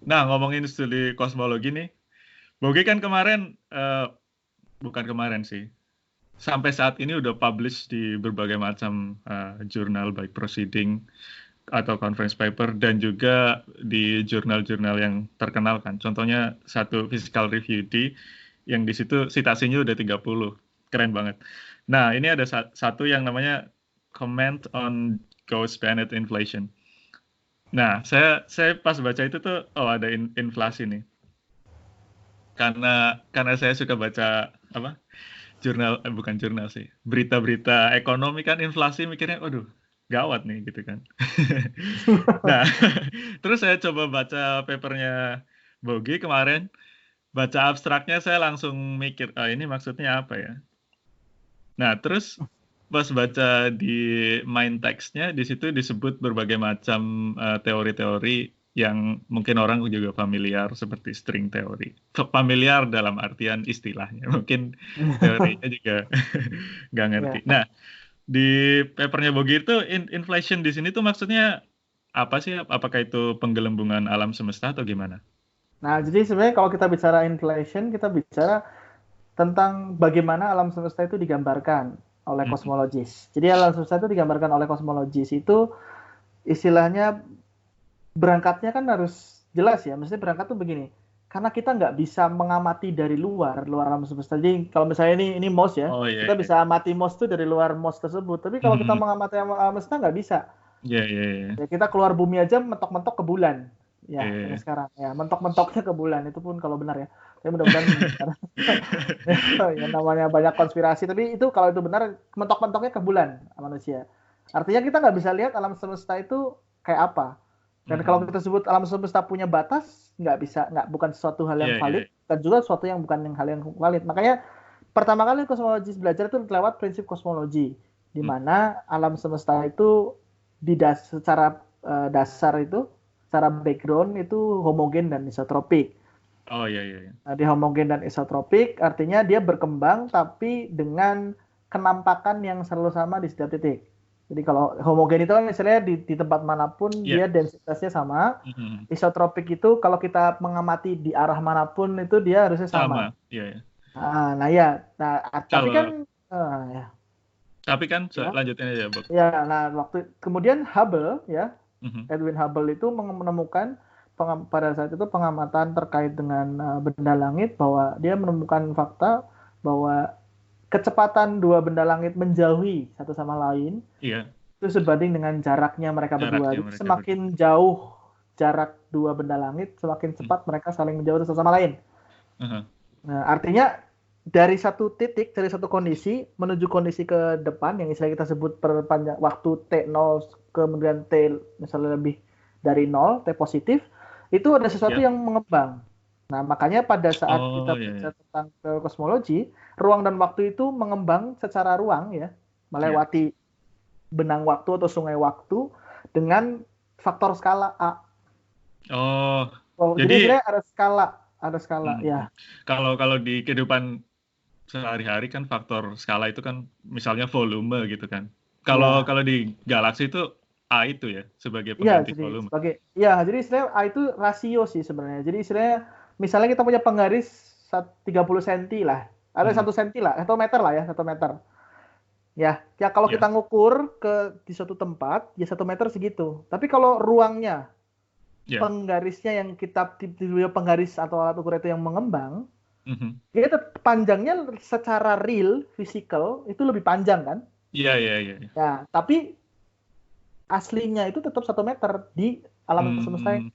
Nah, ngomongin studi kosmologi nih, Bogi kan kemarin, bukan kemarin sih, sampai saat ini udah publish di berbagai macam jurnal, baik proceeding atau conference paper, dan juga di jurnal-jurnal yang terkenal kan. Contohnya satu Physical Review D, yang di situ citasinya udah 30. Keren banget. Nah, ini ada satu yang namanya Comment on Gauss-Bennett Inflation. Nah, saya pas baca itu tuh, oh ada inflasi nih. Karena saya suka baca apa jurnal, bukan jurnal sih, berita-berita ekonomi kan, inflasi mikirnya, waduh, gawat nih gitu kan. Nah, terus saya coba baca papernya Bogi kemarin, baca abstraknya saya langsung mikir, ah ini maksudnya apa ya? Nah, terus pas baca di main text-nya, di situ disebut berbagai macam teori-teori yang mungkin orang juga familiar, seperti string teori. Familiar dalam artian istilahnya, mungkin teorinya juga nggak ngerti. Ya. Nah, di papernya Bogi itu inflation di sini tuh maksudnya apa sih? Apakah itu penggelembungan alam semesta atau gimana? Nah, jadi sebenarnya kalau kita bicara inflation, kita bicara tentang bagaimana alam semesta itu digambarkan oleh Mhm. kosmologis. Jadi alam semesta itu digambarkan oleh kosmologis itu istilahnya berangkatnya kan harus jelas ya. Maksudnya berangkat tuh begini. Karena kita nggak bisa mengamati dari luar alam semesta. Jadi kalau misalnya ini MOS ya, Oh iya, kita iya. bisa amati MOS itu dari luar MOS tersebut. Tapi kalau kita Mhm. mengamati alam semesta nggak bisa. Iya, iya, iya. Ya, kita keluar bumi aja mentok-mentok ke bulan. Ya, Iya, ini iya. sekarang ya mentok-mentoknya ke bulan itu pun kalau benar ya. Tapi mudah-mudahan ya namanya banyak konspirasi. Tapi itu kalau itu benar mentok-mentoknya ke bulan manusia. Artinya kita nggak bisa lihat alam semesta itu kayak apa. Dan kalau Mhm. kita sebut alam semesta punya batas, nggak bisa, nggak bukan sesuatu hal yang Iya, iya. valid dan juga sesuatu yang bukan yang hal yang valid. Makanya pertama kali kosmologi belajar itu lewat prinsip kosmologi, di Mhm. mana alam semesta itu secara dasar itu, secara background itu homogen dan isotropik. Oh iya, iya, iya. Nah, di homogen dan isotropik artinya dia berkembang tapi dengan kenampakan yang selalu sama di setiap titik. Jadi kalau homogen itu kan misalnya di tempat manapun Iya. dia densitasnya sama. Mhm. Isotropik itu kalau kita mengamati di arah manapun itu dia harusnya sama. Sama. Iya, iya. Nah ya, nah tapi Kalau kan ya, tapi kan ya, lanjutin aja, Bob. ya. Nah waktu kemudian Hubble ya, Mhm. Edwin Hubble itu menemukan pada saat itu pengamatan terkait dengan benda langit bahwa dia menemukan fakta bahwa kecepatan dua benda langit menjauhi satu sama lain Iya, itu sebanding dengan jaraknya mereka berdua. jaraknya Jadi mereka berdua. semakin jauh jarak dua benda langit, semakin Mhm. cepat mereka saling menjauh satu sama lain. Aha. Nah, artinya dari satu titik, dari satu kondisi menuju kondisi ke depan yang istilah kita sebut perpanjang waktu T0 kemudian T misalnya lebih dari 0, T positif, itu ada sesuatu Ya. yang mengembang. Nah, makanya pada saat Oh kita iya, belajar iya. tentang kosmologi, ruang dan waktu itu mengembang secara ruang ya, Iya. melewati benang waktu atau sungai waktu dengan faktor skala A. Oh, Oh, jadi jadi sebenarnya ada skala mhm. ya. Kalau kalau di kehidupan sehari-hari kan faktor skala itu kan misalnya volume gitu kan. Kalau Ya, kalau di galaksi itu A itu ya sebagai iya, pengganti jadi volume. sebagai ya, jadi istilahnya A itu rasio sih sebenarnya. Jadi istilahnya misalnya kita punya penggaris 30 cm lah. Ada Mhm. 1 cm lah, 1 meter lah ya, 1 meter. Ya, ya kalau kita Ya, ngukur di suatu tempat, ya 1 meter segitu. Tapi kalau ruangnya, ya. penggarisnya yang kita penggaris atau alat ukur itu yang mengembang, Mhm. dia panjangnya secara real, physical, itu lebih panjang kan? Iya, iya, iya, iya. Ya, tapi aslinya itu tetap 1 meter di alam semesta Hmm,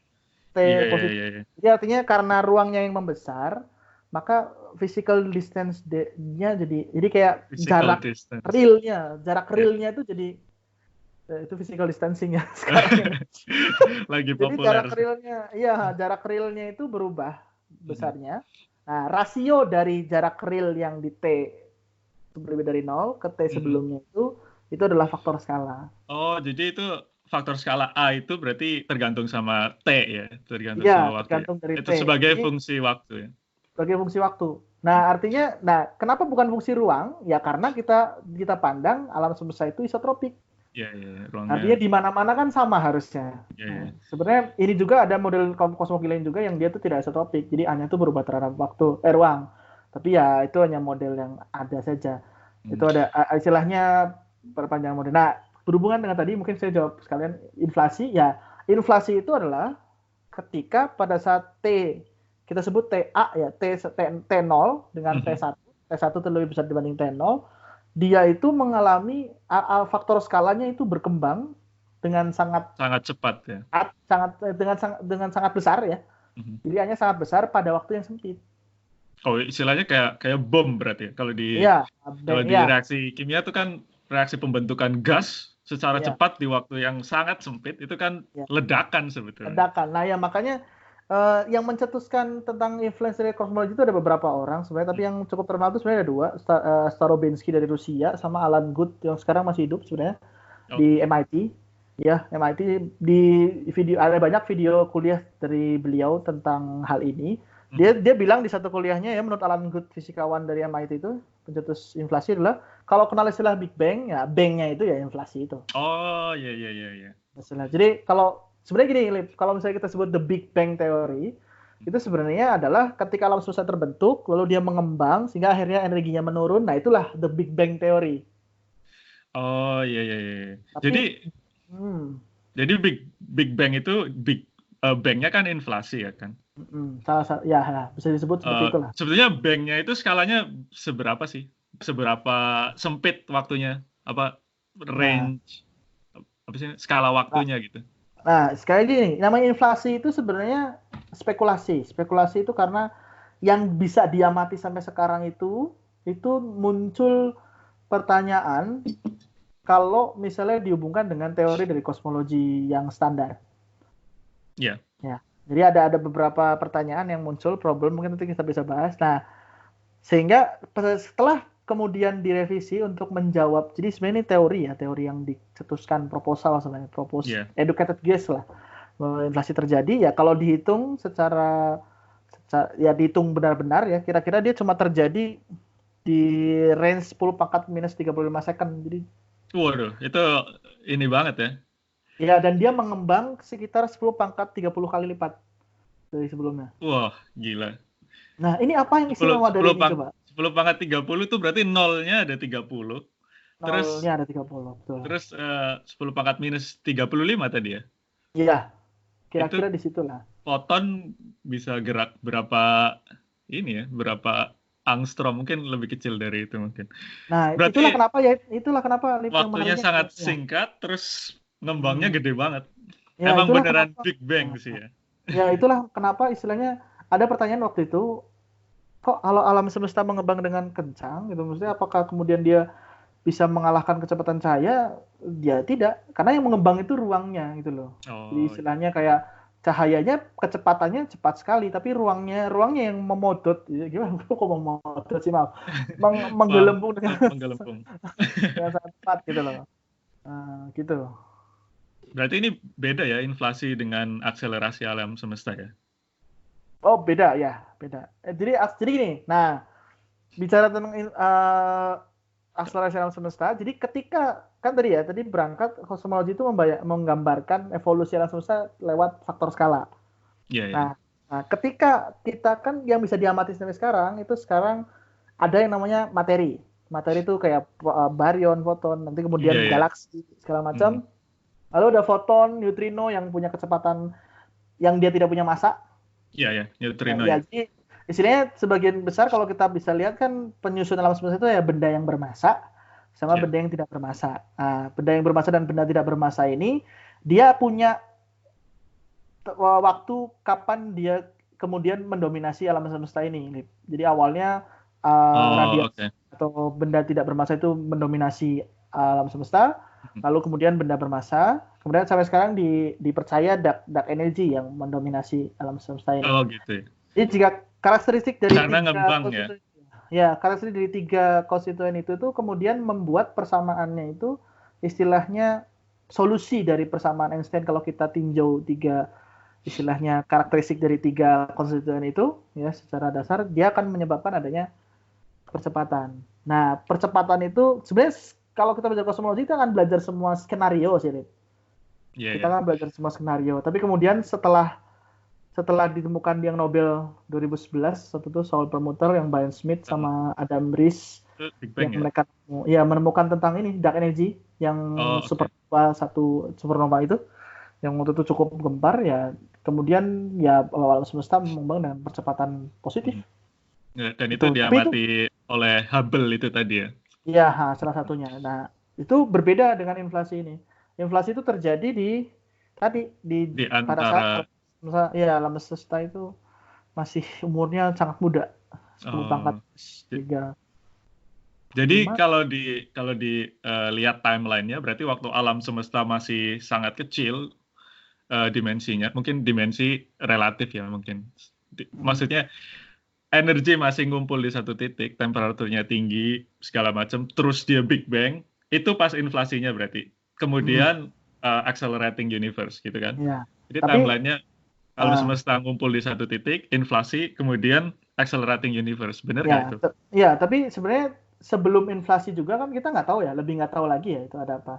T iya, iya, positif. iya, iya. Jadi artinya karena ruangnya yang membesar, maka physical distance-nya jadi kayak Physical distance. jarak Ya. realnya itu jadi itu physical distancing ya sekarang ini. Lagi Jadi populer sih. jarak realnya itu berubah Mhm. besarnya. Nah, rasio dari jarak real yang di T lebih dari 0 ke T Mhm. sebelumnya itu adalah faktor skala. Oh, jadi itu faktor skala A itu berarti tergantung sama T ya, tergantung Iya, sama waktu ya. tergantung dari T. Itu sebagai Jadi fungsi waktu ya. sebagai fungsi waktu. Nah, artinya, nah, kenapa bukan fungsi ruang? Ya karena kita pandang alam semesta itu isotropik. Iya, iya, ruangnya. Artinya di mana-mana kan sama harusnya. Iya, iya. Nah, sebenarnya ini juga ada model kosmologi lain juga yang dia tuh tidak isotropik. Jadi hanya tuh berubah terhadap ruang. Tapi ya itu hanya model yang ada saja. Hmm. Itu ada istilahnya perpanjangan model. Nah, berhubungan dengan tadi mungkin saya jawab sekalian inflasi. Ya, inflasi itu adalah ketika pada saat T kita sebut TA ya, T0 dengan T1. T1 itu lebih besar dibanding T0. Dia itu mengalami faktor skalanya itu berkembang dengan sangat cepat ya. dengan sangat besar ya. Jadi hanya sangat besar pada waktu yang sempit. Oh, istilahnya kayak bom berarti ya. Kalau di Iya, reaksi kimia itu kan reaksi pembentukan gas secara cepat di waktu yang sangat sempit itu kan ledakan sebetulnya. Ledakan. Nah, ya makanya yang mencetuskan tentang influence dari kosmologi itu ada beberapa orang sebenarnya, tapi yang cukup terkenal itu sebenarnya ada dua, Starobinsky dari Rusia sama Alan Guth yang sekarang masih hidup sebenarnya di MIT. Ya, MIT di video ada banyak video kuliah dari beliau tentang hal ini. Dia bilang di satu kuliahnya ya, menurut Alan Guth, fisikawan dari MIT itu, pencetus inflasi adalah kalau kenal istilah Big Bang, ya bang-nya itu ya inflasi itu. Oh, iya. Jadi kalau sebenarnya gini, kalau misalnya kita sebut the Big Bang Theory, itu sebenarnya adalah ketika alam semesta terbentuk, lalu dia mengembang sehingga akhirnya energinya menurun. Nah, itulah the Big Bang Theory. Oh, iya. Tapi, jadi Big Bang itu Bang-nya kan inflasi ya kan? Ya bisa disebut seperti itulah. Sebetulnya Bang-nya itu skalanya seberapa sih? Seberapa sempit waktunya? Apa range? Apa sih skala waktunya gitu? Nah, sekali lagi nih, namanya inflasi itu sebenarnya spekulasi. Spekulasi itu karena yang bisa diamati sampai sekarang itu muncul pertanyaan kalau misalnya dihubungkan dengan teori dari kosmologi yang standar. Iya. Ya. Jadi ada beberapa pertanyaan yang muncul, problem mungkin nanti kita bisa bahas. Nah, sehingga setelah kemudian direvisi untuk menjawab, jadi sebenarnya ini teori yang dicetuskan proposal sebenarnya, educated guess lah, bahwa inflasi terjadi ya kalau dihitung secara ya dihitung benar-benar ya, kira-kira dia cuma terjadi di range 10 pangkat minus 35 second. Jadi waduh, itu ini banget ya. Ya, dan dia mengembang sekitar 10 pangkat 30 kali lipat dari sebelumnya. Wah, gila. Nah, ini apa yang istimewa dari ini coba? 10 pangkat 30 itu berarti nolnya ada 30. Nolnya ada 30, betul. Terus 10 pangkat minus 35 tadi ya? Iya, kira-kira di situlah. Foton bisa gerak berapa angstrom, mungkin lebih kecil dari itu mungkin. Nah, berarti itulah kenapa waktunya sangat singkat, terus ngembangnya gede banget. Ya, emang beneran Big Bang sih ya. Ya, itulah kenapa istilahnya ada pertanyaan waktu itu, kok kalau alam semesta mengembang dengan kencang gitu, maksudnya apakah kemudian dia bisa mengalahkan kecepatan cahaya? Ya tidak, karena yang mengembang itu ruangnya gitu loh. Jadi istilahnya kayak cahayanya kecepatannya cepat sekali, tapi ruangnya yang memodot. Gimana kok memodot sih, maaf. Menggelembung dengan sangat cepat gitu loh. Gitu. Berarti ini beda ya inflasi dengan akselerasi alam semesta ya? Oh, beda ya, beda. Jadi gini. Nah, bicara tentang akselerasi alam semesta, jadi ketika kan tadi berangkat kosmologi itu menggambarkan evolusi alam semesta lewat faktor skala. Nah, ketika kita kan yang bisa diamati sampai sekarang itu sekarang ada yang namanya materi. Materi itu kayak baryon, foton, nanti kemudian galaksi segala macam. Lalu ada foton, neutrino yang punya kecepatan yang dia tidak punya massa. Iya, neutrino. Jadi istilahnya sebagian besar kalau kita bisa lihat kan penyusun alam semesta itu ya benda yang bermassa sama benda yang tidak bermassa. Nah, benda yang bermassa dan benda tidak bermassa ini dia punya waktu kapan dia kemudian mendominasi alam semesta ini. Jadi awalnya radiasi atau benda tidak bermassa itu mendominasi alam semesta, lalu kemudian benda bermassa, kemudian sampai sekarang dipercaya dark energy yang mendominasi alam semesta ini. Oh gitu. Jadi jika karakteristik dari karakteristik dari 3 konstituen itu tuh kemudian membuat persamaannya itu istilahnya solusi dari persamaan Einstein. Kalau kita tinjau 3 istilahnya karakteristik dari 3 konstituen itu ya secara dasar dia akan menyebabkan adanya percepatan. Nah, percepatan itu sebenarnya kalau kita belajar kosmologi kita akan belajar semua skenario sih, Rip. Iya, Kita iya. akan belajar semua skenario. Tapi kemudian setelah ditemukan yang Nobel 2011 waktu itu soal permuter yang Brian Smith Heeh. sama Adam Riess Itu Big yang Bang ya? mereka menemukan tentang ini dark energy yang Oh, oke. supernova itu yang waktu itu cukup gempar ya. Kemudian ya alam semesta mengembang dengan percepatan positif Hmm. Ya, dan itu itu. Tapi itu diamati oleh Hubble itu tadi ya? ya salah satunya. Nah, itu berbeda dengan inflasi ini. Inflasi itu terjadi di Di pada saat antara, alam semesta itu masih umurnya sangat muda, 10 pangkat oh, j- 3 jadi 5. lihat timelinenya, berarti waktu alam semesta masih sangat kecil dimensinya, mungkin dimensi relatif ya mungkin. Maksudnya energi masih ngumpul di satu titik, temperaturnya tinggi, segala macam, terus dia Big Bang, itu pas inflasinya berarti. Kemudian accelerating universe gitu kan. Ya, Jadi tapi timelinenya alam uh, semesta ngumpul di satu titik, inflasi, kemudian accelerating universe. Bener nggak itu? tapi sebenarnya sebelum inflasi juga kan kita nggak tahu ya, lebih nggak tahu lagi ya itu ada apa.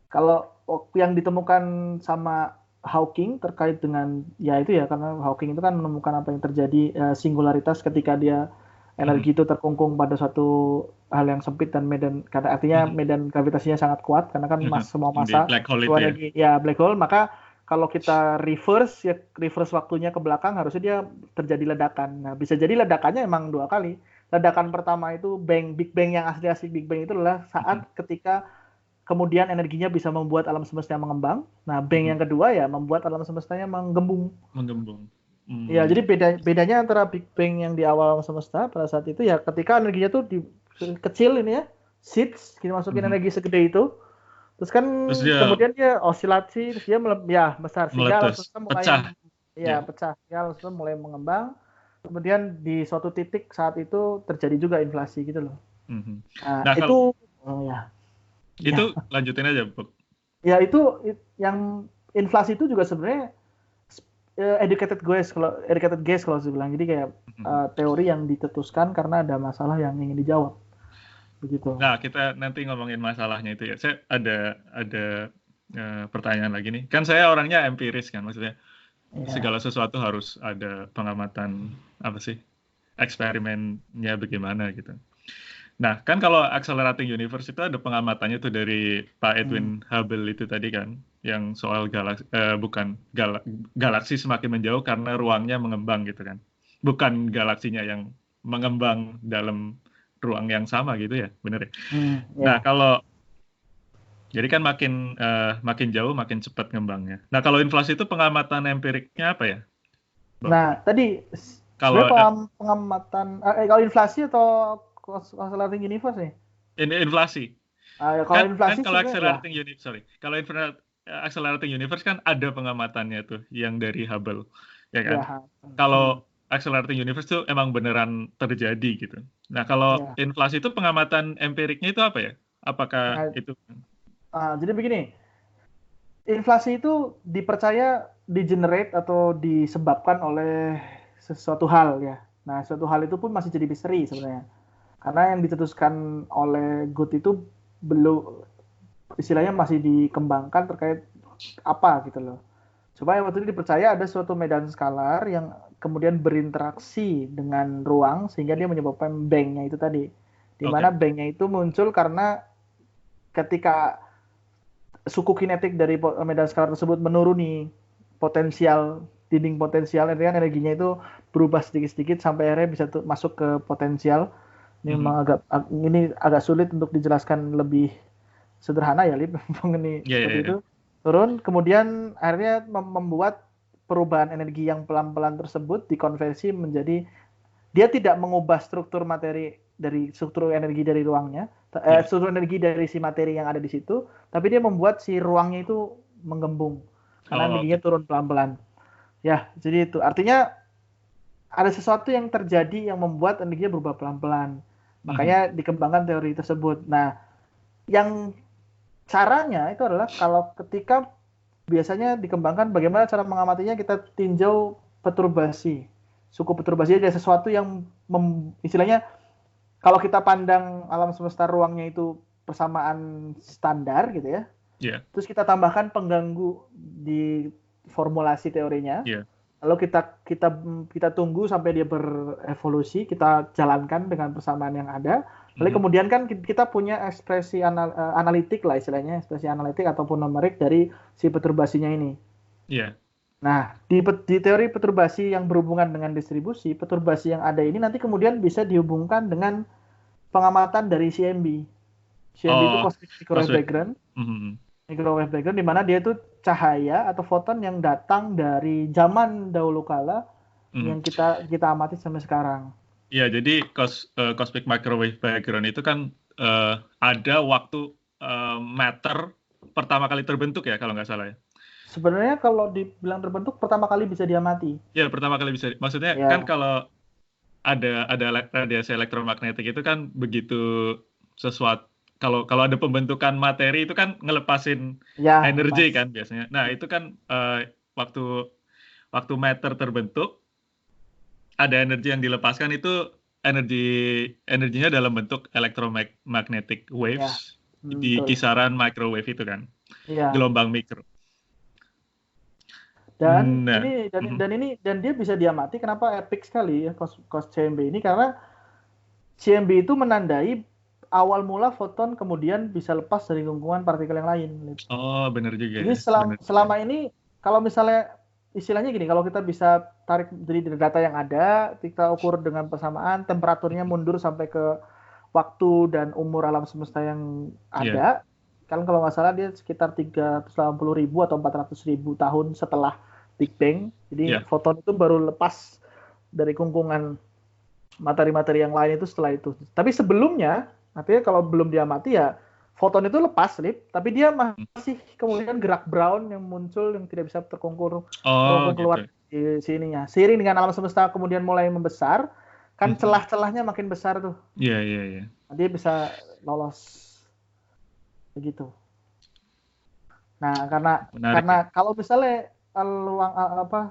Kalau yang ditemukan sama Hawking terkait dengan ya itu ya, karena Hawking itu kan menemukan apa yang terjadi singularitas ketika dia Mhm, energi itu terkungkung pada suatu hal yang sempit dan karena artinya mhm, medan gravitasinya sangat kuat karena kan mhm. semua Yang di massa black hole itu seluruh ya? energi ya black hole, maka kalau kita reverse waktunya ke belakang harusnya dia terjadi ledakan. Nah, bisa jadi ledakannya emang dua kali. Ledakan pertama itu Big Bang yang asli Big Bang itu adalah Mhm, saat ketika kemudian energinya bisa membuat alam semesta mengembang. Nah, Bang mhm. yang kedua ya membuat alam semestanya menggembung. Menggembung. Ya, Hmm, jadi bedanya antara Big Bang yang di awal alam semesta pada saat itu ya ketika energinya tuh kecil ini ya, seeds, kita masukin mhm. energi segede itu, terus kan Terus dia kemudian dia osilasi, terus dia besar sehingga alam meletus, semesta mulai pecah. Ya. pecah, sehingga alam semesta mulai mengembang. Kemudian di suatu titik saat itu terjadi juga inflasi gitu loh. Mhm. Nah, Nah, kalau itu oh ya, itu ya. lanjutin aja, Bob. Ya itu yang inflasi itu juga sebenarnya educated guess kalau saya bilang. Jadi kayak Mhm. teori yang ditetuskan karena ada masalah yang ingin dijawab begitu. Nah, kita nanti ngomongin masalahnya itu ya. Saya ada pertanyaan lagi nih. Kan saya orangnya empiris kan, maksudnya Ya. segala sesuatu harus ada pengamatan apa sih? Eksperimennya bagaimana gitu. Nah, kan kalau Accelerating Universe itu ada pengamatannya tuh dari Pak Hmm. Edwin Hubble itu tadi kan, yang soal bukan galaksi semakin menjauh karena ruangnya mengembang gitu kan. Bukan galaksinya yang mengembang dalam ruang yang sama gitu ya, bener ya? Nah, Ya. jadi kan makin jauh makin cepat ngembangnya. Nah, kalau inflasi itu pengamatan empiriknya apa ya, Bob? Nah, tadi Kalau sebenarnya pengamatan kalau inflasi atau accelerating universe nih? ini inflasi, Ya, kalau kan inflasi kalau sebenarnya ya. accelerating universe kan ada pengamatannya tuh yang dari Hubble, ya kan? Ya. Hmm, Kalau accelerating universe tuh emang beneran terjadi gitu. Nah, kalau ya. inflasi itu pengamatan empiriknya itu apa ya? Apakah Nah, itu? jadi begini, inflasi itu dipercaya di-generate atau disebabkan oleh sesuatu hal ya. Nah, suatu hal itu pun masih jadi misteri sebenarnya. Karena yang ditetuskan oleh Good itu belum istilahnya masih dikembangkan terkait apa gitu loh. Coba waktu itu dipercaya ada suatu medan skalar yang kemudian berinteraksi dengan ruang sehingga dia menyebabkan banknya itu tadi. Di mana Oke. banknya itu muncul karena ketika suku kinetik dari medan skalar tersebut menuruni potensial dinding potensial, kan energinya itu berubah sedikit-sedikit sampai akhirnya bisa masuk ke potensial. Ini Mhm. memang agak sulit untuk dijelaskan lebih sederhana ya, Lip, mengenai Iya, iya, seperti iya. itu. Turun, kemudian akhirnya membuat perubahan energi yang pelan-pelan tersebut dikonversi menjadi dia tidak mengubah struktur materi dari struktur energi dari ruangnya, Iya. struktur energi dari si materi yang ada di situ, tapi dia membuat si ruangnya itu menggembung karena Oh, energinya oke. turun pelan-pelan. Ya, jadi itu artinya ada sesuatu yang terjadi yang membuat energinya berubah pelan-pelan. Mhm. Makanya dikembangkan teori tersebut. Nah, yang caranya itu adalah kalau ketika biasanya dikembangkan bagaimana cara mengamatinya, kita tinjau perturbasi. Suku perturbasi ada sesuatu yang istilahnya kalau kita pandang alam semesta ruangnya itu persamaan standar gitu ya. Iya. Terus kita tambahkan pengganggu di formulasi teorinya. Iya. Lalu kita tunggu sampai dia berevolusi, kita jalankan dengan persamaan yang ada. Lalu kemudian kan kita punya ekspresi analitik lah istilahnya, ekspresi analitik ataupun numerik dari si perturbasinya ini. Iya. Nah, di teori perturbasi yang berhubungan dengan distribusi, perturbasi yang ada ini nanti kemudian bisa dihubungkan dengan pengamatan dari CMB. CMB itu cosmic microwave background. Microwave background di mana dia itu cahaya atau foton yang datang dari zaman dahulu kala yang kita amati sampai sekarang. Iya, jadi cosmic microwave background itu kan ada waktu matter pertama kali terbentuk ya kalau nggak salah ya. Sebenarnya kalau dibilang terbentuk pertama kali bisa diamati. Ya, pertama kali bisa. Maksudnya kan kalau ada radiasi elektromagnetik itu kan begitu sesuatu. Kalau ada pembentukan materi itu kan ngelepasin energi kan biasanya. Nah, itu kan waktu matter terbentuk ada energi yang dilepaskan, itu energinya dalam bentuk electromagnetic waves di kisaran microwave itu kan. Gelombang mikro. Dan dia bisa diamati. Kenapa epic sekali ya cos CMB ini, karena CMB itu menandai awal mula foton kemudian bisa lepas dari lingkungan partikel yang lain. Oh, benar juga. Jadi selama ini kalau misalnya istilahnya gini, kalau kita bisa tarik dari data yang ada, kita ukur dengan persamaan, temperaturnya mundur sampai ke waktu dan umur alam semesta yang ada. Kan kalau nggak salah dia sekitar 380.000 atau 400.000 tahun setelah Big Bang. Jadi foton itu baru lepas dari kungkungan materi-materi yang lain itu setelah itu. Tapi sebelumnya, artinya kalau belum diamati ya foton itu lepas, tapi dia masih kemudian gerak brown yang muncul yang tidak bisa terkungkur keluar di sininya. Seiring dengan alam semesta kemudian mulai membesar, kan celah-celahnya makin besar tuh. Iya. Dia bisa lolos begitu. Nah, karena kalau misalnya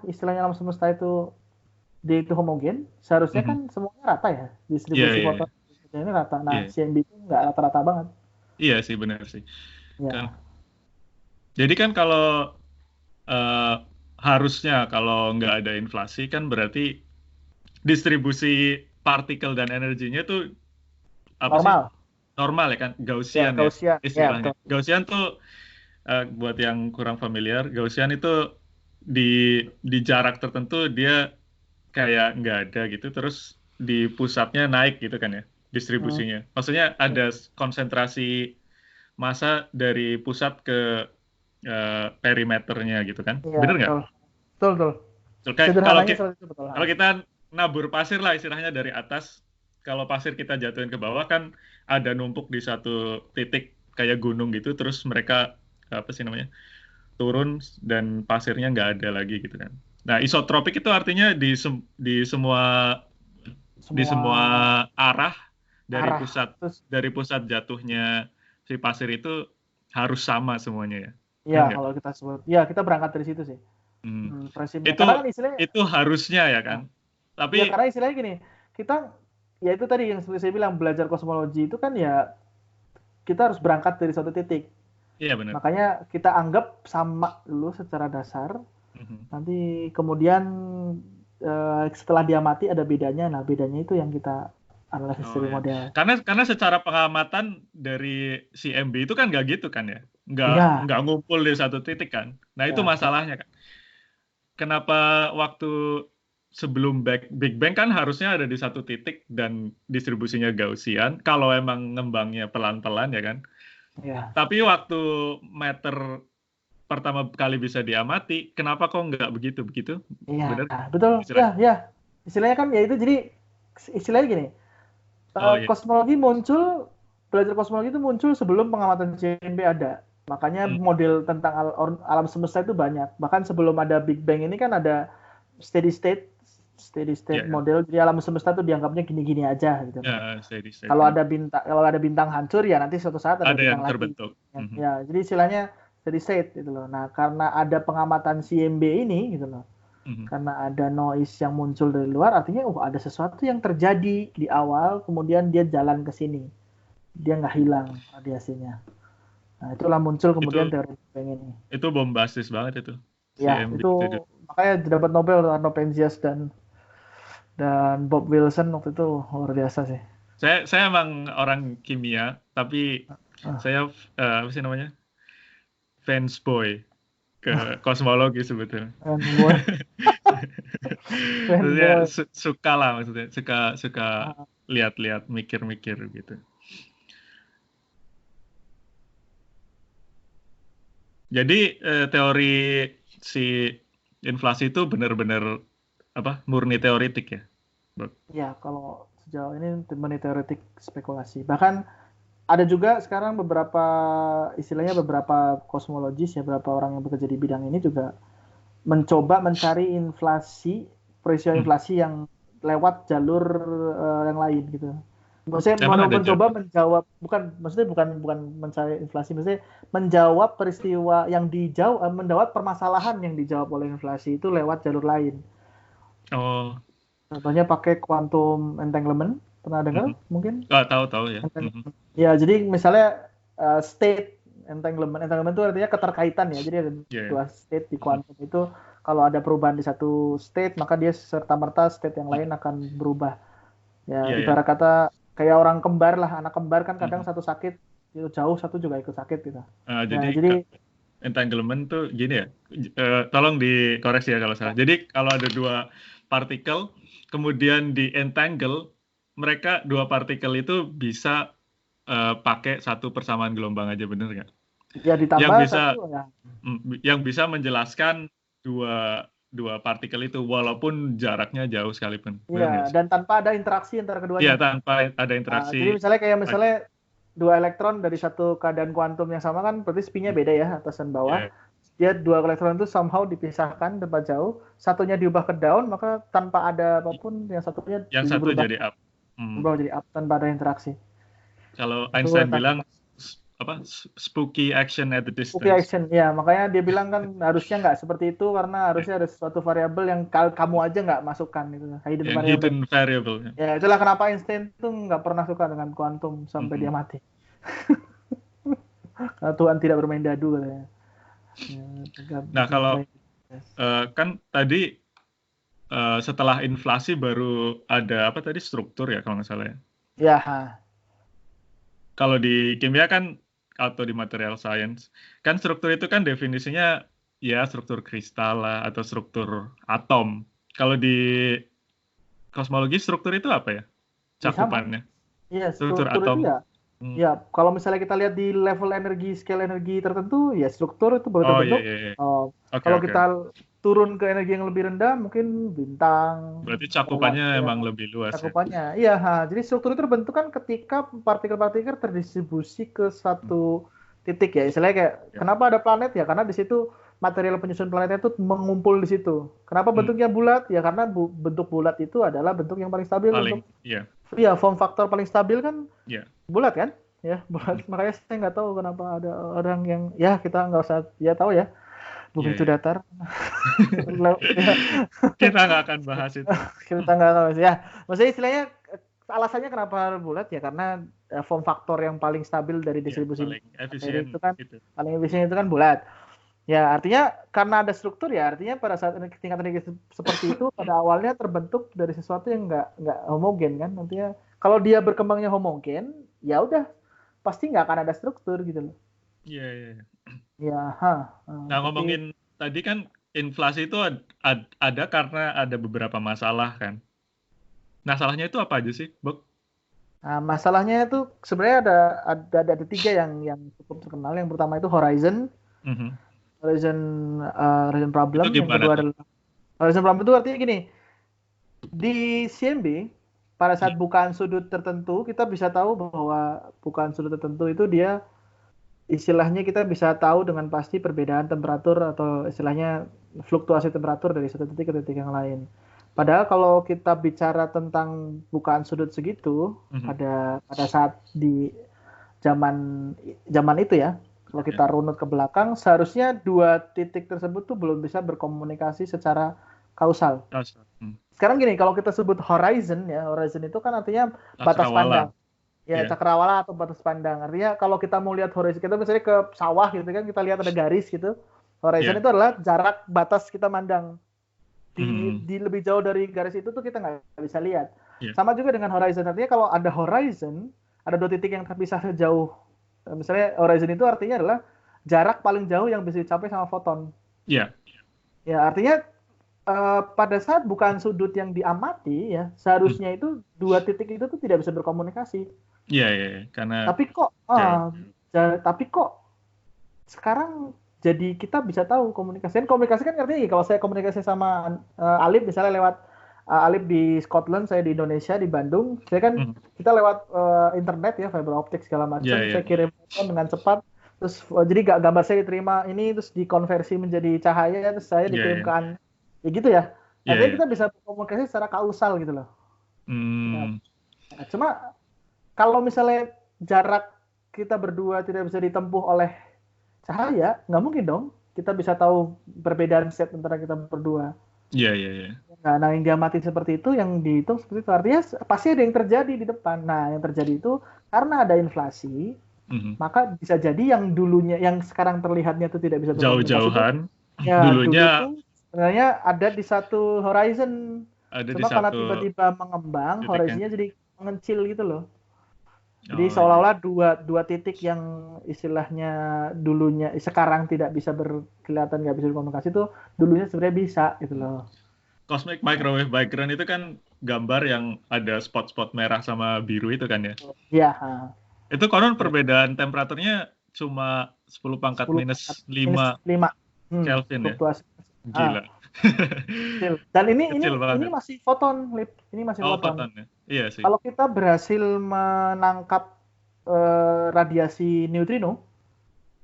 istilahnya alam semesta itu dia itu homogen, seharusnya kan semuanya rata ya, distribusi foton ini rata. Nah, CMB itu nggak rata-rata banget. Iya sih, benar sih. Jadi kan kalau harusnya kalau nggak ada inflasi kan berarti distribusi partikel dan energinya tuh normal ya kan, Gaussian ya istilahnya. Gaussian tuh buat yang kurang familiar, Gaussian itu di jarak tertentu dia kayak nggak ada gitu, terus di pusatnya naik gitu kan ya distribusinya. Maksudnya ada konsentrasi massa dari pusat ke perimeternya gitu kan, bener nggak? Betul. Kalau kita nabur pasir lah istilahnya dari atas, kalau pasir kita jatuhin ke bawah kan ada numpuk di satu titik kayak gunung gitu, terus mereka turun dan pasirnya nggak ada lagi gitu kan. Nah, isotropik itu artinya di semua arah dari pusat jatuhnya si pasir itu harus sama semuanya ya. Iya, kalau kita sebut, ya kita berangkat dari situ sih. Itu harusnya ya kan. Tapi karena istilahnya gini, kita ya itu tadi yang seperti saya bilang, belajar kosmologi itu kan ya kita harus berangkat dari suatu titik. Iya benar. Makanya kita anggap sama dulu secara dasar. Nanti kemudian setelah diamati ada bedanya. Nah, bedanya itu yang kita analisis dari model. Karena secara pengamatan dari CMB itu kan nggak gitu kan ya. Nggak ngumpul di satu titik kan. Nah, itu masalahnya kan. Kenapa waktu sebelum Big Bang kan harusnya ada di satu titik dan distribusinya Gaussian kalau emang ngembangnya pelan-pelan ya kan. Tapi waktu matter pertama kali bisa diamati, kenapa kok nggak begitu? Iya, betul. Ya. Istilahnya kan ya itu, jadi istilahnya gini, kosmologi muncul, belajar kosmologi itu muncul sebelum pengamatan CMB ada. Makanya model tentang alam semesta itu banyak. Bahkan sebelum ada Big Bang ini kan ada steady state model. Jadi alam semesta itu dianggapnya gini-gini aja gitu. Kalau ada bintang hancur ya nanti suatu saat ada bintang yang terbentuk. Ya, jadi istilahnya steady state gitu loh. Nah, karena ada pengamatan CMB ini gitu loh. Karena ada noise yang muncul dari luar, artinya ada sesuatu yang terjadi di awal kemudian dia jalan ke sini. dia nggak hilang radiasinya. Nah, itulah muncul kemudian Itu teori Big Bang ini. bombastis banget itu. Si Ya, MB itu itu. makanya dapat Nobel Arno Penzias dan Bob Wilson waktu itu luar biasa sih. Saya emang orang kimia, tapi Ah, saya apa sih namanya? Fans boy ke kosmologi sebetulnya. fanboy, Maksudnya fanboy. suka lah maksudnya, suka suka Ah, lihat-lihat, mikir-mikir gitu. Jadi teori si inflasi itu benar-benar apa? Murni teoritik ya, Bang? ya, kalau sejauh ini teori teoretik spekulasi. Bahkan ada juga sekarang beberapa kosmologis ya, beberapa orang yang bekerja di bidang ini juga mencoba mencari peristiwa Hmm. inflasi yang lewat jalur yang lain gitu. Maksudnya Emang ada mencoba jalur? menjawab, bukan mencari inflasi, maksudnya menjawab peristiwa yang menjawab permasalahan yang dijawab oleh inflasi itu lewat jalur lain. Oh, Contohnya pakai quantum entanglement, pernah dengar mhm. mungkin? Tahu-tahu ya. Mhm. Ya, jadi misalnya state entanglement itu artinya keterkaitan ya. Jadi ada Iya, ya. dua state di Mhm. kuantum itu, kalau ada perubahan di satu state, maka dia serta-merta state yang lain Mhm. akan berubah. Ya, Iya, ya. ibarat kata kayak orang kembar lah, anak kembar kan kadang Mhm. satu sakit, itu jauh satu juga ikut sakit gitu. Jadi Ya, jadi entanglement tuh gini ya, tolong dikoreksi ya kalau salah. Jadi kalau ada dua partikel, kemudian di entangle, mereka dua partikel itu bisa pakai satu persamaan gelombang aja, bener nggak? ya Yang ditambah bisa satu ya. yang bisa menjelaskan dua dua partikel itu walaupun jaraknya jauh sekalipun, bener nggak Iya, sih? dan tanpa ada interaksi antara Iya, keduanya. tanpa ada Jadi interaksi. misalnya dua elektron dari satu keadaan kuantum yang sama kan berarti spinnya beda ya atas dan bawah. Ya, Dia dua elektron itu somehow dipisahkan tempat jauh, satunya diubah ke down, maka tanpa ada apapun yang satunya yang jadi satu berubah jadi up. Hmm. berubah jadi up tanpa ada interaksi. Kalau Itu Einstein bilang entanglement. apa? Spooky action at the Cookie distance. action, ya makanya dia bilang kan harusnya nggak seperti itu karena Ya, harusnya ada suatu variabel yang kamu aja nggak masukkan itu hidden yang variable. hidden variable. Ya. Ya itulah kenapa Einstein tuh nggak pernah suka dengan kuantum sampai Mhm. dia mati. Karena Tuhan tidak bermain dadu katanya. Ya, Nah, bikin kalau play. kan tadi setelah inflasi baru ada apa tadi struktur ya kalau nggak salah ya. Ya, ha. Kalau di kimia kan atau di material science kan struktur itu kan definisinya ya struktur kristal lah atau struktur atom. Kalau di kosmologi struktur itu apa ya? Ya sama. Cakupannya. Iya, Struktur struktur itu atom. ya. Hmm. Ya, kalau misalnya kita lihat di level energi, scale energi tertentu, ya struktur itu baru Oh iya terbentuk. iya iya. Oh, Oke kalau oke. kita turun ke energi yang lebih rendah, mungkin bintang, Berarti cakupannya galaksi, emang lebih luas ya. cakupannya. Iya, ha. Jadi struktur itu terbentuk kan ketika partikel-partikel terdistribusi ke Hmm. satu titik ya. Istilahnya kayak, Ya. kenapa ada planet ya? Karena di situ material penyusun planetnya itu mengumpul di situ. Kenapa Hmm. bentuknya bulat? Ya karena bentuk bulat itu adalah bentuk yang paling stabil Paling untuk, iya ya form faktor paling stabil kan iya. bulat kan, ya bulat. Mhm. Makanya saya nggak tahu kenapa ada orang yang, ya kita nggak usah, ya tahu ya Iya bumi itu iya. datar. Ya, Kita nggak akan bahas itu. kita nggak tahu ya, maksudnya istilahnya alasannya kenapa bulat ya karena form faktor yang paling stabil dari Iya, distribusi paling materi efisien itu kan itu. paling efisien itu kan bulat. Ya artinya karena ada struktur ya artinya pada saat tingkat energi seperti itu pada awalnya terbentuk dari sesuatu yang nggak homogen kan, nantinya kalau dia berkembangnya homogen ya udah pasti nggak akan ada struktur gitu loh. Iya iya. Iya. Ya, ha, Nah, tapi ngomongin tadi kan inflasi itu ada karena ada beberapa masalah kan. Nah, salahnya itu apa aja sih, Bok? masalahnya itu sebenarnya ada tiga yang cukup terkenal. Yang pertama itu Horizon, Mhm. Horizon Horizon Itu Problem. Yang gimana kedua tuh? adalah Horizon Problem itu artinya gini, di CMB pada Iya. saat bukaan sudut tertentu kita bisa tahu bahwa bukaan sudut tertentu itu dia istilahnya kita bisa tahu dengan pasti perbedaan temperatur atau istilahnya fluktuasi temperatur dari satu titik ke titik yang lain. Padahal kalau kita bicara tentang bukaan sudut segitu Mhm. pada saat di zaman zaman itu ya, kalau Ya. kita runut ke belakang seharusnya dua titik tersebut tuh belum bisa berkomunikasi secara kausal. Kasar. Sekarang gini, kalau kita sebut horizon ya, horizon itu kan artinya batas Cakrawala. pandang. Ya, Ya, cakrawala atau batas pandang. Artinya kalau kita mau lihat horizon, kita misalnya ke sawah gitu kan, kita lihat ada garis gitu. Horizon ya. itu adalah jarak batas kita mandang. Hmm, Di lebih jauh dari garis itu tuh kita nggak bisa lihat. ya. Sama juga dengan horizon. Artinya kalau ada horizon, ada dua titik yang terpisah sejauh. Misalnya horizon itu artinya adalah jarak paling jauh yang bisa dicapai sama foton. Ya, Ya, artinya pada saat bukan sudut yang diamati ya, hmm, seharusnya itu dua titik itu tuh tidak bisa berkomunikasi. ya, ya, ya. Karena Tapi kok, jauh. tapi kok sekarang jadi kita bisa tahu komunikasi. Dan komunikasi kan artinya kalau saya komunikasi sama Alif misalnya lewat Alif di Scotland, saya di Indonesia di Bandung, saya kan Hmm, kita lewat internet ya, fiber optik segala ya, macam, ya, saya kirim foto dengan cepat, terus jadi gambar saya diterima ini terus dikonversi menjadi cahaya, terus saya ya, dikirim ke ya, Anda, ya gitu ya. ya, Artinya ya. kita bisa berkomunikasi secara kausal gitu loh. Ya. Hmm, Cuma kalau misalnya jarak kita berdua tidak bisa ditempuh oleh cahaya, nggak mungkin dong kita bisa tahu perbedaan set antara kita berdua. ya, ya, ya. Nah, yang diamati seperti itu, yang dihitung seperti itu, artinya pasti ada yang terjadi di depan. Nah, yang terjadi itu karena ada inflasi, Mhm. maka bisa jadi yang dulunya, yang sekarang terlihatnya itu tidak bisa berkomunikasi itu, Jauh-jauhan. ya dulu Dulunya tuh sebenarnya ada di satu horizon. ada di Cuma karena satu tiba-tiba mengembang, titik yang. horizonnya jadi mengecil gitu loh. Jadi Oh iya. seolah-olah dua titik yang istilahnya dulunya sekarang tidak bisa berkelihatan nggak bisa berkomunikasi itu dulunya sebenarnya bisa gitu loh. Cosmic microwave background itu kan gambar yang ada spot-spot merah sama biru itu kan ya. Iya, Itu konon ya, perbedaan temperaturnya cuma 10 pangkat 10 pangkat minus minus 5 5. Kelvin ya. Fluktuasi. Ah, Gila. kecil. Dan ini ini Kecil ini banget. masih foton, Lip. Ini masih Oh, foton. foton ya. Iya sih. Kalau kita berhasil menangkap radiasi neutrino,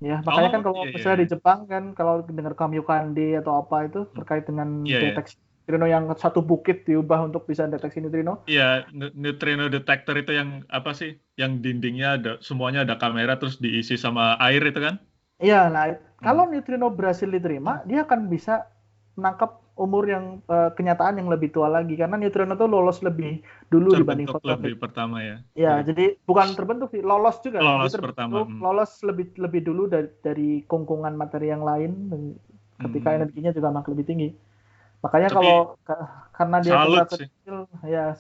ya makanya kan Oh, kalau iya, iya, misalnya iya. di Jepang kan kalau dengar Kamiokande atau apa itu terkait dengan Iya, iya. deteksi neutrino yang satu bukit diubah untuk bisa deteksi neutrino. Iya, neutrino detector itu yang apa sih? Yang dindingnya ada semuanya ada kamera terus diisi sama air itu kan? Iya, nah kalau Hmm. neutrino berhasil diterima, dia akan bisa menangkap umur yang kenyataan yang lebih tua lagi karena neutrino itu lolos lebih dulu dibanding Terbentuk foton. lebih pertama ya. Ya, Jadi jadi bukan terbentuk sih, lolos juga. Dia lolos pertama. terbentuk, lolos lebih lebih dulu dari kongkongan materi yang lain dan ketika Hmm. energinya juga makin lebih tinggi. Makanya Tapi karena dia salut temperatur sih. kecil, ya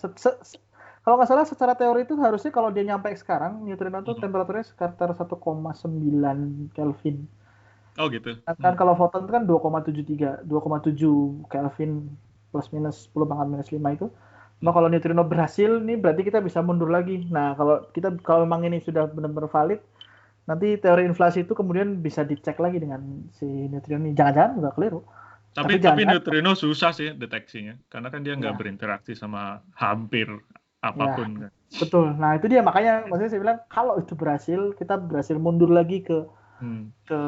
kalau nggak salah secara teori itu harusnya kalau dia nyampe sekarang, neutrino itu Hmm. temperaturnya sekitar 1,9 Kelvin. Oh gitu. Kan kalau foton itu kan 2,7 Kelvin plus minus 10 pangkat minus 5 itu. Nah, kalau neutrino berhasil nih berarti kita bisa mundur lagi. Nah, kalau memang ini sudah benar-benar valid, nanti teori inflasi itu kemudian bisa dicek lagi dengan si neutrino ini. Jangan-jangan nggak keliru. Tapi Tapi jangan-jangan neutrino susah sih deteksinya karena kan dia nggak ya, berinteraksi sama hampir ya apapun kan. betul. Nah, itu dia makanya maksudnya saya bilang kalau itu berhasil, kita berhasil mundur lagi Hmm. ke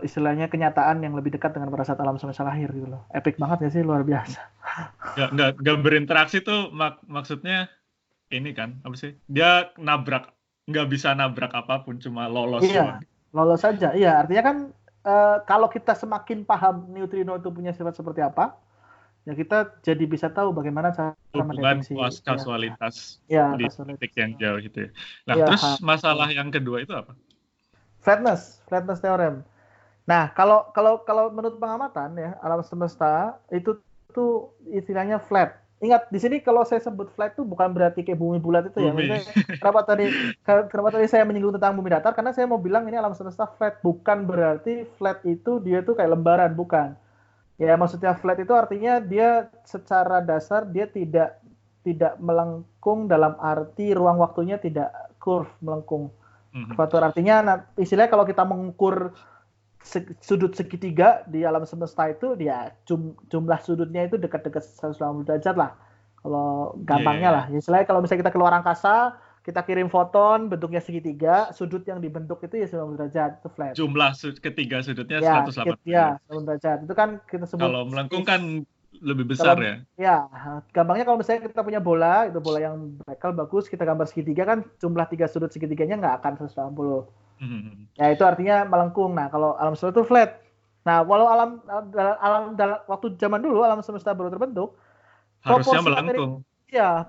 istilahnya kenyataan yang lebih dekat dengan pada saat alam semesta lahir gitu loh. Epic banget ya sih, luar biasa. Nggak berinteraksi tuh maksudnya ini kan apa sih? Dia nggak bisa nabrak apapun cuma lolos Iya, doang. lolos saja. Iya, artinya kan kalau kita semakin paham neutrino itu punya sifat seperti apa, ya kita jadi bisa tahu bagaimana cara Hubungan mendeteksi ya, kasualitas ya di titik yang kasualitasnya. jauh gitu ya. Nah, Ya, terus masalah yang kedua itu apa? flatness theorem. Nah, kalau menurut pengamatan ya alam semesta itu tuh istilahnya flat. Ingat di sini kalau saya sebut flat itu bukan berarti kayak bumi bulat itu ya. Bumi. Maksudnya kenapa tadi saya menyinggung tentang bumi datar karena saya mau bilang ini alam semesta flat bukan berarti flat itu dia tuh kayak lembaran bukan. Ya maksudnya flat itu artinya dia secara dasar dia tidak melengkung dalam arti ruang waktunya tidak curve melengkung. Kurvatur artinya istilahnya kalau kita mengukur sudut segitiga di alam semesta itu dia jumlah sudutnya itu dekat-dekat 180 derajat lah. Kalau gampangnya lah. Istilahnya kalau misalnya kita keluar angkasa, kita kirim foton bentuknya segitiga, sudut yang dibentuk itu ya 90 derajat, itu flat. Jumlah ketiga sudutnya Ya, 180 ya, derajat. 90 derajat. Itu kan kita sebut Kalau melengkung kan lebih besar ya. Ya, gampangnya kalau misalnya kita punya bola, itu bola yang bekel bagus, kita gambar segitiga kan jumlah tiga sudut segitiganya nggak akan 180. Ya itu artinya melengkung. Nah kalau alam semesta itu flat. Nah walau dalam waktu zaman dulu alam semesta baru terbentuk, Harusnya proporsi materi melengkung.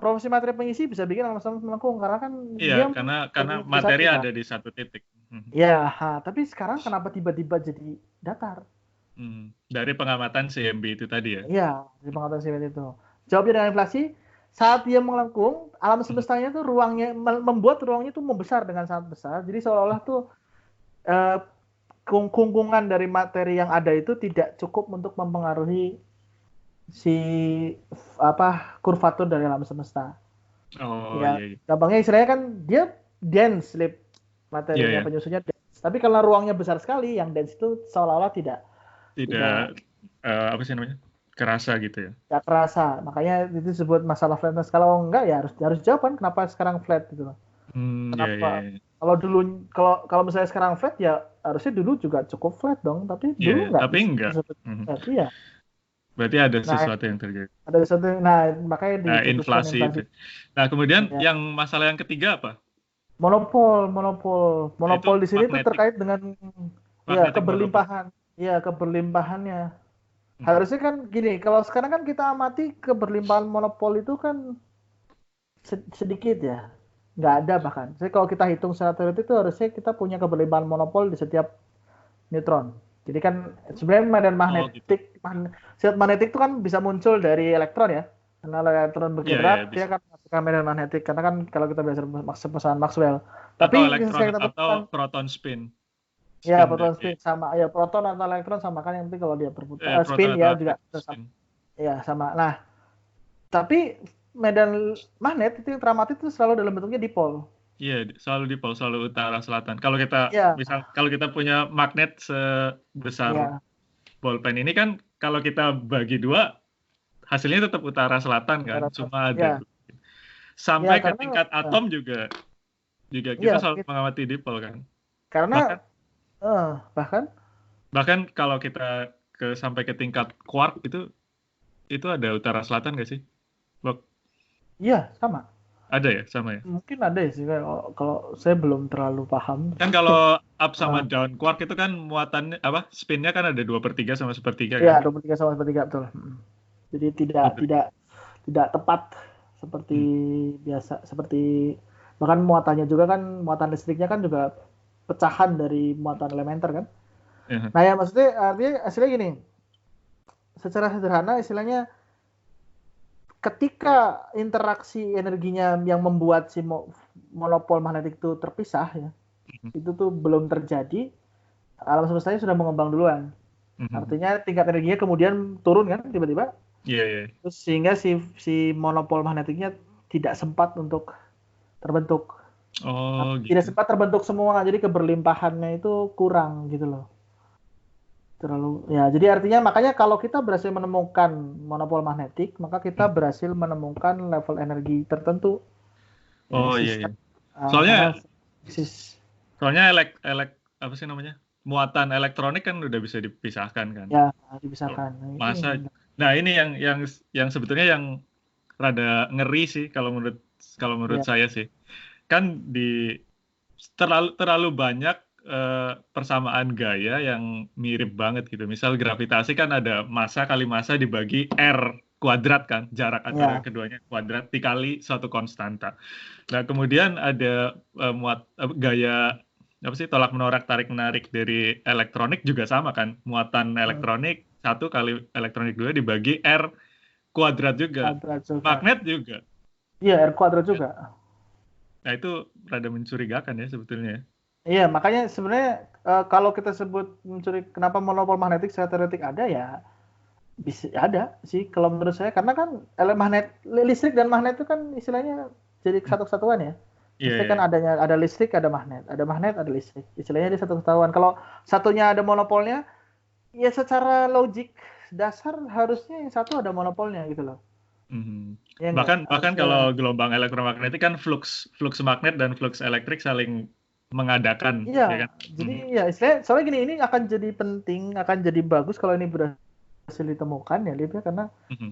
proporsi materi pengisi bisa bikin alam semesta melengkung karena kan dia Iya, karena materi besarnya. ada di satu titik. Ya, tapi sekarang kenapa tiba-tiba jadi datar? Dari pengamatan CMB itu tadi ya. Iya, di pengetahuan sipil itu. Jawabnya dengan inflasi, saat dia melengkung, alam semestanya tuh ruangnya membuat ruangnya tuh membesar dengan sangat besar. Jadi seolah-olah tuh eh, kungkungan dari materi yang ada itu tidak cukup untuk mempengaruhi si kurvatur dari alam semesta. Oh Ya, iya. gampangnya istilahnya kan dia dense slip Iya materinya ya. penyusunnya dense. Tapi kalau ruangnya besar sekali, yang dense itu seolah-olah tidak Tidak apa sih namanya? Kerasa gitu ya. nggak kerasa. Makanya itu disebut masalah flatness. Kalau enggak ya harus jawab kan kenapa sekarang flat gitu loh. Iya, iya, Kenapa? iya. Kalau dulu kalau misalnya sekarang flat ya harusnya dulu juga cukup flat dong, tapi Iya, dulu iya. nggak Tapi bisa enggak. disebut flat. Iya. Berarti ada Nah, sesuatu yang terjadi. ada satu makanya dicetuskan Inflasi inflasi. itu. Nah, kemudian Ya. yang masalah yang ketiga apa? Monopol Nah, itu di sini tuh terkait dengan magnetic monopol. keberlimpahan. Ya, keberlimpahannya. Harusnya kan gini, kalau sekarang kan kita amati keberlimpahan monopol itu kan sedikit ya, nggak ada bahkan. Jadi kalau kita hitung secara teoretik itu harusnya kita punya keberlimpahan monopol di setiap neutron. Jadi kan sebenarnya medan Oh, gitu. magnetik, zat magnetik itu kan bisa muncul dari elektron ya. Karena elektron Iya, iya, bergerak, dia bisa. akan menghasilkan medan magnetik. Karena kan kalau kita belajar pesan Maxwell. Atau Tapi elektron saya kita atau temukan proton spin. ya Spin proton dari spin sama ya proton atau elektron sama kan yang penting kalau dia berputar proton spin atau ya juga sama. spin. Ya sama. Nah, tapi medan magnet itu yang teramatit itu selalu dalam bentuknya dipol. Iya, selalu dipol, selalu utara selatan. Kalau kita Ya, kalau kita punya magnet sebesar ya, bolpen ini kan, kalau kita bagi dua, hasilnya tetap utara selatan kan, cuma ada ya, dua. ya Sampai ke karena tingkat atom juga kita ya selalu mengamati dipol kan. karena Bahkan bahkan kalau kita sampai ke tingkat quark itu ada utara selatan nggak sih? Loh, iya sama. ada ya, sama ya. Mungkin ada ya sih kalau saya belum terlalu paham. Kan kalau up sama down quark itu kan muatan spinnya kan ada 2/3 sama 1/3 kan. Iya, 23 sama 1/3 betul. Jadi tidak tepat seperti biasa, seperti bahkan muatannya juga kan, muatan listriknya kan juga pecahan dari muatan elementer kan. Nah ya maksudnya artinya hasilnya gini, secara sederhana istilahnya ketika interaksi energinya yang membuat si monopol magnetik itu terpisah ya, itu tuh belum terjadi, alam semestanya sudah mengembang duluan. Artinya tingkat energinya kemudian turun kan tiba-tiba. Iya. Terus sehingga si monopol magnetiknya tidak sempat untuk terbentuk. Oh, Tidak gitu. sempat terbentuk semua, jadi keberlimpahannya itu kurang gitu loh. Terlalu ya, jadi artinya makanya kalau kita berhasil menemukan monopol magnetik, maka kita berhasil menemukan level energi tertentu. Oh iya. Karena Soalnya apa sih namanya? Muatan elektronik kan udah bisa dipisahkan kan. Ya, dipisahkan. Masa. Nah, ini yang sebetulnya yang rada ngeri sih kalau menurut saya sih. Kan terlalu banyak persamaan gaya yang mirip banget gitu. Misal gravitasi kan ada massa kali massa dibagi R kuadrat kan, jarak antara keduanya kuadrat dikali suatu konstanta. Nah, kemudian ada gaya apa sih, tolak menolak tarik menarik dari elektronik juga sama kan, muatan elektronik 1 kali elektronik 2 dibagi R kuadrat juga. Magnet juga. Iya, R kuadrat juga. Nah, itu rada mencurigakan ya sebetulnya. Iya, makanya sebenarnya kalau kita sebut kenapa monopol magnetik secara teoretik ada ya, bisa ada sih kalau menurut saya, karena kan listrik dan magnet itu kan istilahnya jadi satu-kesatuan ya. Pasti kan ada listrik, ada magnet, ada listrik. Istilahnya dia satu kesatuan. Kalau satunya ada monopolnya, ya secara logik dasar harusnya yang satu ada monopolnya gitu loh. Ya, bahkan kalau gelombang elektromagnetik kan flux magnet dan flux elektrik saling mengadakan. Iya, ya kan? Jadi ya istilahnya soalnya gini, ini akan jadi penting, akan jadi bagus kalau ini berhasil ditemukan ya, Lip, ya, karena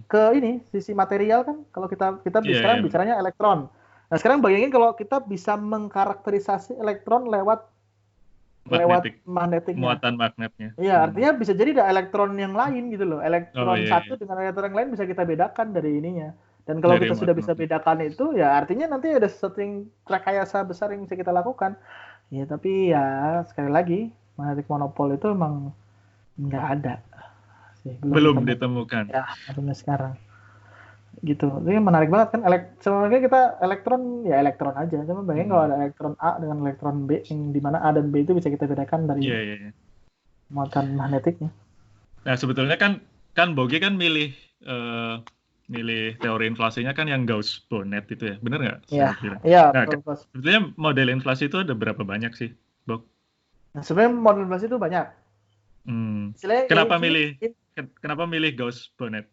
ke ini sisi material kan, kalau kita sekarang bicaranya elektron. Nah sekarang bayangin kalau kita bisa mengkarakterisasi elektron lewat magnetiknya. Muatan magnetnya. Iya, artinya bisa jadi ada elektron yang lain gitu loh. Elektron satu dengan elektron yang lain bisa kita bedakan dari ininya, Dan kalau Dari kita sudah bisa matematika. bedakan itu, ya artinya nanti ada sesuatu yang rekayasa besar yang bisa kita lakukan. Ya, tapi ya sekali lagi, magnetic monopole itu emang nggak ada sih, belum Belum ditemukan. ditemukan. Ya, sampai sekarang. Gitu. Ini menarik banget kan. Sebenarnya kita elektron ya elektron aja. Cuma bayangin kalau Hmm. ada elektron A dengan elektron B, yang di mana A dan B itu bisa kita bedakan dari Iya, iya, iya. muatan magnetiknya. Nah, sebetulnya kan kan Bogi kan eh, milih teori inflasinya kan yang Gauss-Bonnet itu ya. Bener nggak Iya, saya bilang? iya Nah, betul, Bos. sebetulnya model inflasi itu ada berapa banyak sih, Bog? Nah, sebenarnya model inflasi itu banyak. Hmm. Istilahnya ya, Kenapa jadi milih kenapa milih Gauss-Bonnet?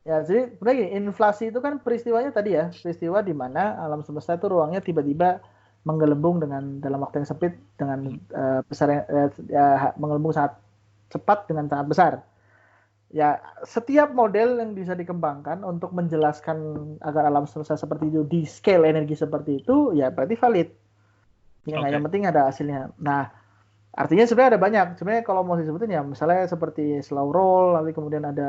jadi sebenarnya gini, inflasi itu kan peristiwanya tadi ya, peristiwa di mana alam semesta itu ruangnya tiba-tiba menggelembung dengan dalam waktu yang sempit dengan Hmm. besar menggelembung sangat cepat dengan sangat besar. Ya, setiap model yang bisa dikembangkan untuk menjelaskan agar alam semesta seperti itu di scale energi seperti itu, ya berarti valid. Ya, nggak, yang Oke. penting ada hasilnya. Nah, artinya sebenarnya ada banyak. Sebenarnya kalau mau disebutin ya, misalnya seperti slow roll, lalu kemudian ada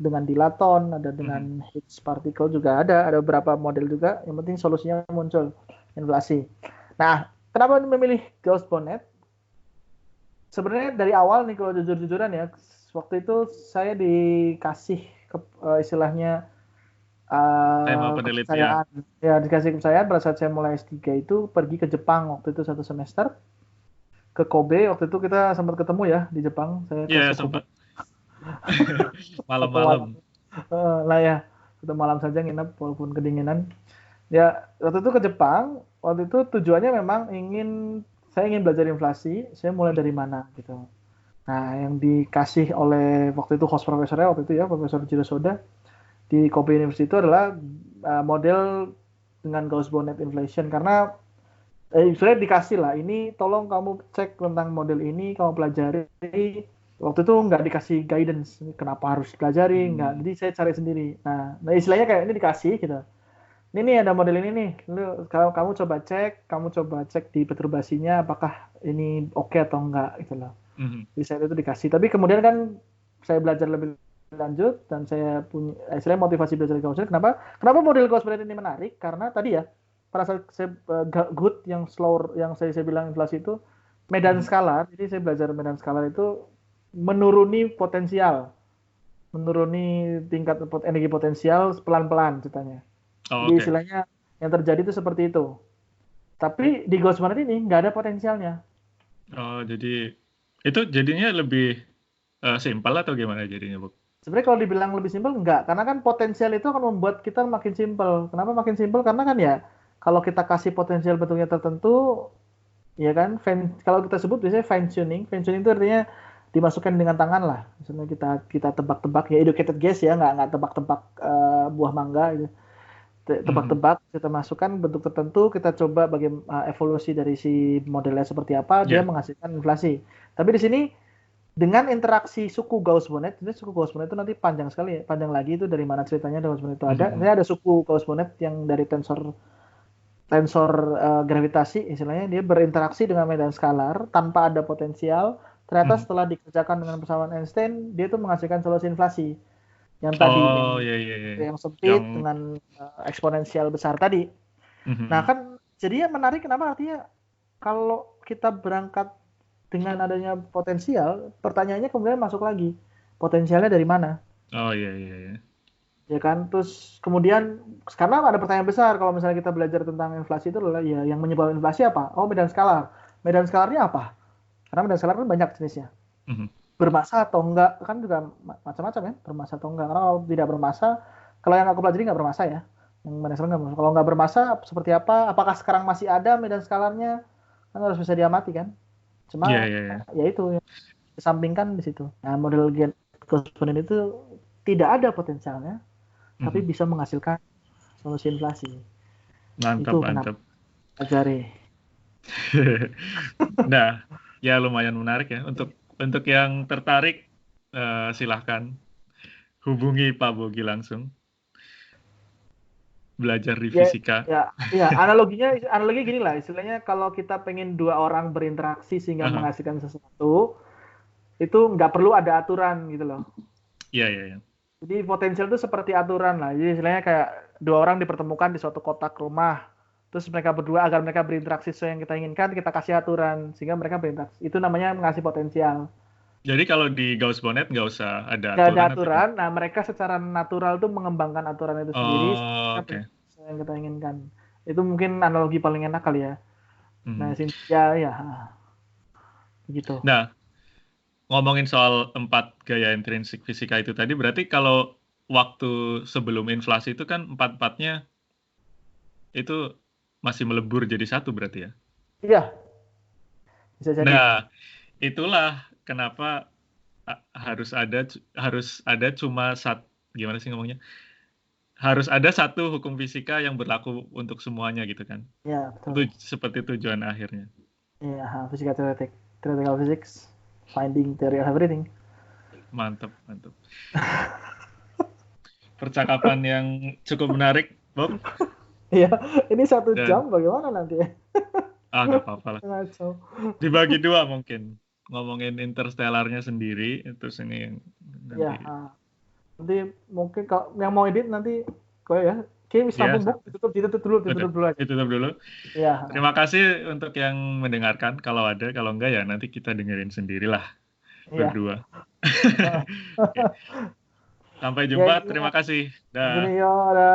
dengan dilaton, ada Mhm. dengan Higgs particle juga ada beberapa model juga. Yang penting solusinya muncul, inflasi. Nah, kenapa memilih Gauss-Bonnet? Sebenarnya dari awal nih kalau jujur-jujuran ya, waktu itu saya dikasih istilahnya Tema penelitian. kepercayaan, ya dikasih kepercayaan pada saat saya mulai S3 itu pergi ke Jepang waktu itu 1 semester ke Kobe. Waktu itu kita sempat ketemu ya di Jepang, saya ke Iya, Tokyo sempat satu malam. malam-malam. Lah ya, satu malam saja nginep walaupun kedinginan. Ya, waktu itu ke Jepang, waktu itu tujuannya memang saya ingin belajar inflasi, saya mulai dari mana gitu. Nah, yang dikasih oleh waktu itu host profesornya waktu itu ya, Profesor Jiro Soda di Kobe University itu adalah model dengan Gauss-Bonnet inflation karena sebenarnya dikasih lah, ini tolong kamu cek tentang model ini, kamu pelajari. Waktu itu nggak dikasih guidance, kenapa harus pelajari, nggak. Hmm. Jadi saya cari sendiri. Nah istilahnya kayak ini dikasih gitu. Ini nih ada model ini nih, kalau kamu coba cek di perturbasinya apakah ini oke atau enggak gitu loh. Mhm. Di saat itu dikasih. Tapi kemudian kan saya belajar lebih lanjut dan saya punya istilahnya motivasi belajar Gaussian. Kenapa model Gaussian ini menarik? Karena tadi ya pada saat saya good yang slow yang saya bilang inflasi itu medan Mhm. skalar. Jadi saya belajar medan skalar itu menuruni potensial, menuruni tingkat energi potensial pelan-pelan ceritanya. Oh, Jadi oke. istilahnya yang terjadi itu seperti itu. Tapi di Gaussian ini nggak ada potensialnya. Oh, jadi itu jadinya lebih simpel atau gimana jadinya, Bu? Sebenarnya kalau dibilang lebih simpel enggak, karena kan potensial itu akan membuat kita makin simpel. Kenapa makin simpel? Karena kan ya kalau kita kasih potensial bentuknya tertentu, ya kan, kalau kita sebut biasanya fine tuning. Fine tuning itu artinya dimasukkan dengan tangan lah. Misalnya kita tebak-tebak ya educated guess ya, nggak tebak-tebak buah mangga gitu. Mhm. Tebak-tebak kita masukkan bentuk tertentu, kita coba bagaimana evolusi dari si modelnya seperti apa, dia Ya. menghasilkan inflasi. Tapi di sini dengan interaksi suku Gauss-Bonnet, jadi suku Gauss-Bonnet itu nanti panjang sekali ya, panjang lagi itu dari mana ceritanya Gauss-Bonnet itu ada. Mhm. Ini ada suku Gauss-Bonnet yang dari tensor tensor gravitasi istilahnya dia berinteraksi dengan medan skalar tanpa ada potensial. Ternyata Mhm. setelah dikerjakan dengan persamaan Einstein, dia itu menghasilkan solusi inflasi yang tadi Oh, ya, ya, ya. yang Yang sempit dengan eksponensial besar tadi. Nah mhm. kan jadinya menarik kenapa artinya kalau kita berangkat dengan adanya potensial, pertanyaannya kemudian masuk lagi. Potensialnya dari mana? Oh, iya, iya, iya. Ya kan? Terus kemudian karena ada pertanyaan besar kalau misalnya kita belajar tentang inflasi itu adalah ya yang menyebabkan inflasi apa? Oh, medan skalar. Medan skalarnya apa? Karena medan skalar kan banyak jenisnya. Mhm. Bermassa atau enggak kan juga macam-macam ya, bermassa atau enggak. Karena kalau tidak bermassa, kalau yang aku pelajari nggak bermassa ya. Yang medan skalar nggak bermassa. Kalau nggak bermassa seperti apa? Apakah sekarang masih ada medan skalarnya? Kan harus bisa diamati kan. Iya, Cuma iya, iya. ya itu kesampingkan di situ. Nah, model Gauss-Bonnet itu tidak ada potensialnya, tapi Mhm. bisa menghasilkan solusi inflasi. Mantap, Itu kenapa mantap. pelajari. Nah, ya lumayan menarik ya. Untuk yang tertarik, silahkan hubungi Pak Bogi langsung belajar di Ya, fisika. ya, analogi gini lah, istilahnya kalau kita pengen dua orang berinteraksi sehingga Aha. menghasilkan sesuatu, itu nggak perlu ada aturan gitu loh. Iya, iya, iya. Jadi potensial itu seperti aturan lah. Jadi istilahnya kayak dua orang dipertemukan di suatu kotak rumah. Terus mereka berdua agar mereka berinteraksi sesuai yang kita inginkan, kita kasih aturan sehingga mereka berinteraksi. Itu namanya mengasih potensial. Jadi kalau di Gauss Bonnet nggak usah ada Nggak ada aturan atau aturan, gimana? nah mereka secara natural tuh mengembangkan aturan itu sendiri Oh, sehingga oke. sesuai yang kita inginkan. Itu mungkin analogi paling enak kali ya. Nah, Hmm. ya, ya, gitu. Nah, ngomongin soal 4 gaya intrinsik fisika itu tadi, berarti kalau waktu sebelum inflasi itu kan empat-empatnya itu masih melebur jadi satu berarti ya? Iya, bisa jadi. Nah, itulah kenapa harus ada cuma gimana sih ngomongnya? Harus ada satu hukum fisika yang berlaku untuk semuanya gitu kan? Ya, Itu betul. seperti tujuan akhirnya. Iya, fisika teoretik. Theoretical physics, finding theory of everything. Mantap, mantap. Percakapan yang cukup menarik, Bob. Iya, ini 1 jam Dan bagaimana nanti ya? nggak apa-apa lah. Ngaco. Dibagi dua mungkin. Ngomongin interstellarnya sendiri, terus ini yang Iya, nanti. nanti mungkin kalau yang mau edit nanti kok ya, kayak wis Ya, rampung Buk, udah. ditutup dulu aja. Ditutup dulu. Iya, Terima kasih untuk yang mendengarkan. Kalau ada, kalau enggak ya nanti kita dengerin sendirilah iya. berdua. Oke. Sampai Ya, jumpa. intinya Terima kasih. begini Dah. yo, ada